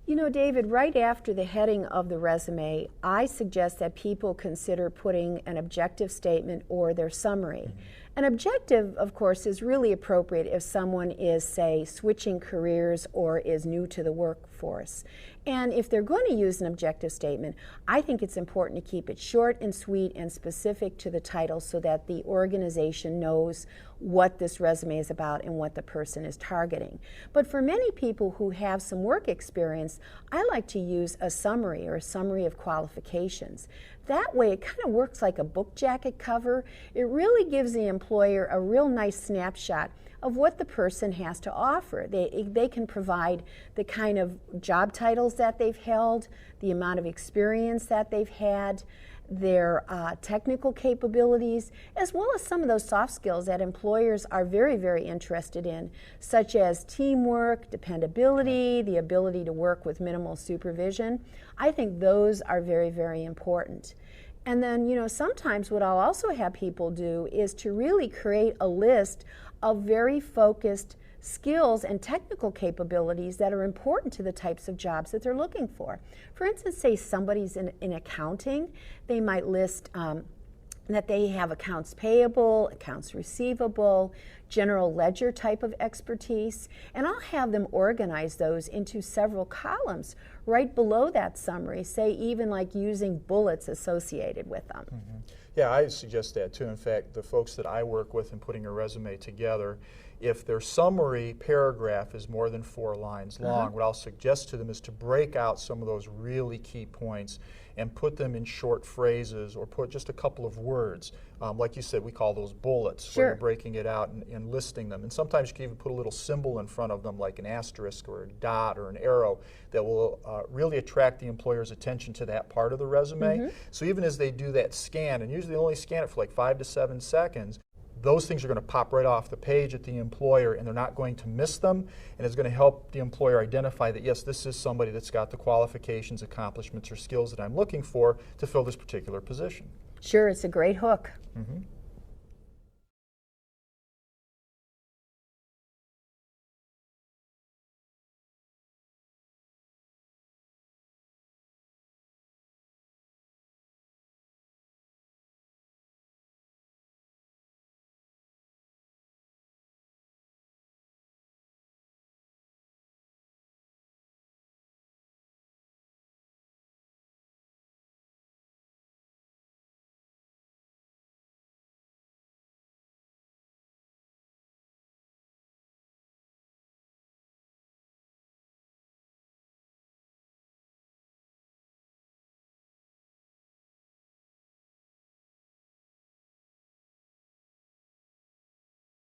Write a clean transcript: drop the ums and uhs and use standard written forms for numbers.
You know, David, right after the heading of the resume, I suggest that people consider putting an objective statement or their summary. An objective, of course, is really appropriate if someone is, say, switching careers or is new to the workforce. And if they're going to use an objective statement, I think it's important to keep it short and sweet and specific to the title so that the organization knows what this resume is about and what the person is targeting. But for many people who have some work experience, I like to use a summary or a summary of qualifications. That way it kind of works like a book jacket cover. It really gives the employer a real nice snapshot of what the person has to offer. They can provide the kind of job titles that they've held, the amount of experience that they've had, their technical capabilities, as well as some of those soft skills that employers are very, very interested in, such as teamwork, dependability, the ability to work with minimal supervision. I think those are very, very important. And then, you know, sometimes what I'll also have people do is to really create a list of very focused skills and technical capabilities that are important to the types of jobs that they're looking for. For instance, say somebody's in accounting, they might list that they have accounts payable, accounts receivable, general ledger type of expertise, and I'll have them organize those into several columns right below that summary, say even like using bullets associated with them. Yeah, I suggest that too. In fact, the folks that I work with in putting a resume together, if their summary paragraph is more than 4 lines long, what I'll suggest to them is to break out some of those really key points and put them in short phrases or put just a couple of words. Like you said, we call those bullets, where you're breaking it out and listing them. And sometimes you can even put a little symbol in front of them, like an asterisk or a dot or an arrow, that will really attract the employer's attention to that part of the resume. So even as they do that scan, and usually they only scan it for like 5 to 7 seconds, those things are going to pop right off the page at the employer, and they're not going to miss them, and it's going to help the employer identify that, yes, this is somebody that's got the qualifications, accomplishments, or skills that I'm looking for to fill this particular position. Sure, it's a great hook. Mm-hmm.